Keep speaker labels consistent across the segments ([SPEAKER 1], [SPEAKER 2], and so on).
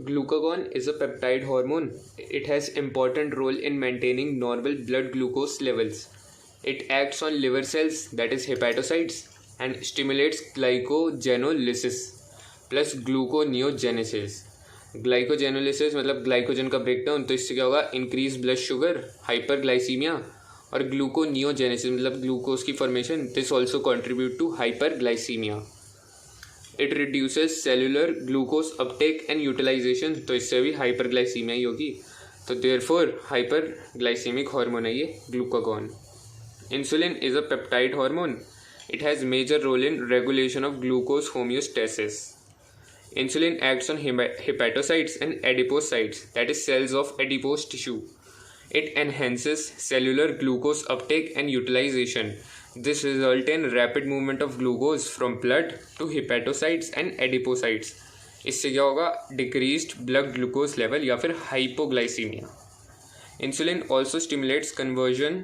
[SPEAKER 1] Glucagon is a peptide hormone. It has important role in maintaining normal blood glucose levels. It acts on liver cells, that is hepatocytes, and stimulates glycogenolysis plus gluconeogenesis. Glycogenolysis मतलब glycogen का breakdown, तो इससे क्या होगा, increase blood sugar, hyperglycaemia, और gluconeogenesis मतलब glucose की formation. This also contribute to hyperglycaemia. It reduces cellular glucose uptake and utilisation, तो इससे भी हाइपरग्लाइसीमिया ही होगी. तो देयरफॉर हाइपरग्लाइसीमिक हार्मोन है ये glucagon. Insulin is a peptide hormone. It has major role in regulation of glucose homeostasis. Insulin acts on hepatocytes and adipocytes, that is cells of adipose tissue. It enhances cellular glucose uptake and utilization. This results in rapid movement of glucose from blood to hepatocytes and adipocytes. इससे क्या होगा, decreased blood glucose level या फिर hypoglycemia. Insulin also stimulates conversion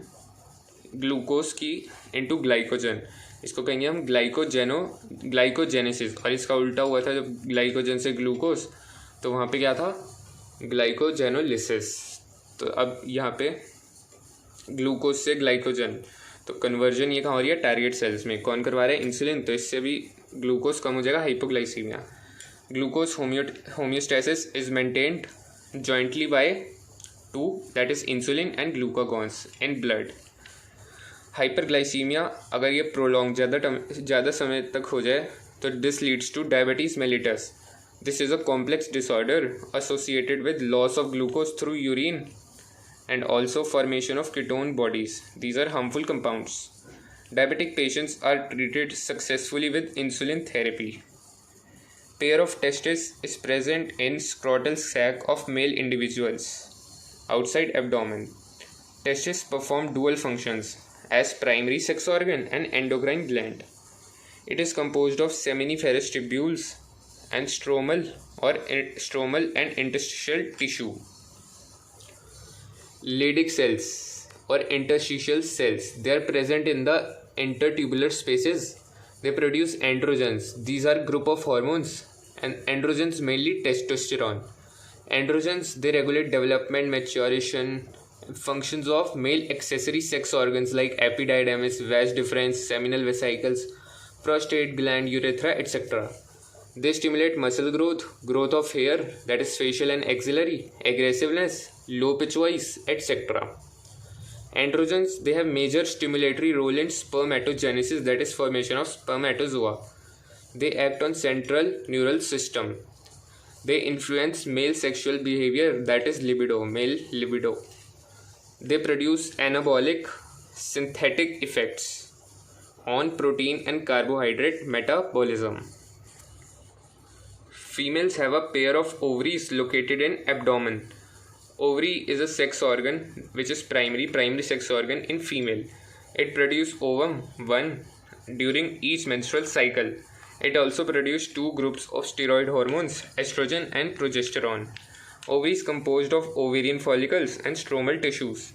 [SPEAKER 1] glucose की into glycogen. इसको कहेंगे हम glycogenesis, और इसका उल्टा हुआ था जब ग्लाइकोजन से ग्लूकोज, तो वहाँ पे क्या था, ग्लाइकोजेनोलिसिस. तो अब यहाँ पे ग्लूकोज से ग्लाइकोजन, तो कन्वर्जन ये कहाँ हो रही है, टारगेट सेल्स में. कौन करवा रहा है, इंसुलिन. तो इससे भी ग्लूकोज कम हो जाएगा, hypoglycaemia. Glucose homeostasis is maintained jointly by two, that is insulin and glucagons in blood. Hyperglycaemia अगर ये प्रोलॉन्ग ज़्यादा समय तक हो जाए तो this leads to diabetes mellitus. This is a complex disorder associated with loss of glucose through urine and also formation of ketone bodies. These are harmful compounds. Diabetic patients are treated successfully with insulin therapy. Pair of testes is present in scrotal sac of male individuals outside abdomen. Testes perform dual functions as primary sex organ and endocrine gland. It is composed of seminiferous tubules and stromal and interstitial tissue. Leydig cells or interstitial cells, they are present in the intertubular spaces. They produce androgens. These are group of hormones, and androgens mainly testosterone. Androgens, they regulate development, maturation, functions of male accessory sex organs like epididymis, vas deferens, seminal vesicles, prostate gland, urethra, etc. They stimulate muscle growth, growth of hair, that is facial and axillary, aggressiveness, low pitch voice, etc. Androgens, they have major stimulatory role in spermatogenesis, that is formation of spermatozoa. They act on central neural system. They influence male sexual behavior, that is libido, male libido. They produce anabolic synthetic effects on protein and carbohydrate metabolism. Females have a pair of ovaries located in abdomen. Ovary is a sex organ which is primary sex organ in female. It produces ovum 1 during each menstrual cycle. It also produces two groups of steroid hormones, estrogen and progesterone. Ovary is composed of ovarian follicles and stromal tissues.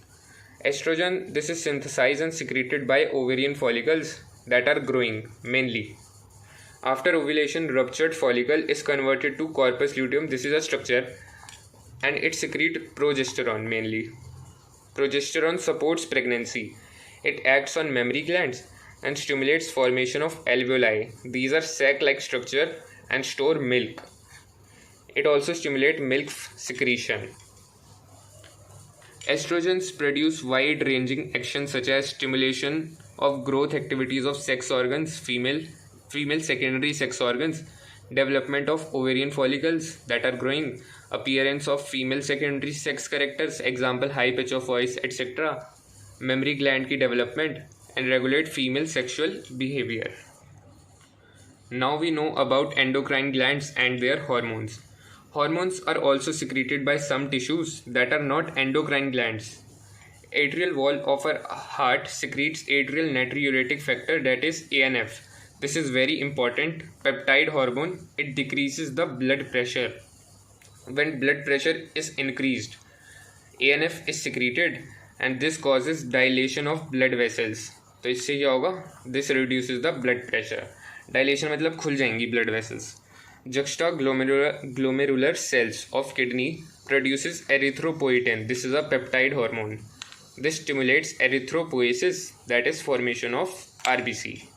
[SPEAKER 1] Estrogen, this is synthesized and secreted by ovarian follicles that are growing mainly. After ovulation, ruptured follicle is converted to corpus luteum. This is a structure, and it secretes progesterone mainly. Progesterone supports pregnancy. It acts on mammary glands and stimulates formation of alveoli. These are sac-like structure and store milk. It also stimulates milk secretion. Estrogens produce wide-ranging actions such as stimulation of growth activities of sex organs, female secondary sex organs, development of ovarian follicles that are growing, appearance of female secondary sex characters, example high pitch of voice, etc., mammary gland की development, and regulate female sexual behavior. Now we know about endocrine glands and their hormones. Hormones are also secreted by some tissues that are not endocrine glands. Atrial wall of our heart secretes atrial natriuretic factor, that is ANF. This is very important peptide hormone. It decreases the blood pressure. When blood pressure is increased, ANF is secreted and this causes dilation of blood vessels. तो इससे क्या होगा, this reduces the blood pressure. Dilation मतलब खुल जाएंगी blood vessels. Juxtaglomerular cells of kidney produces erythropoietin. This is a peptide hormone. This stimulates erythropoiesis, that is formation of RBC.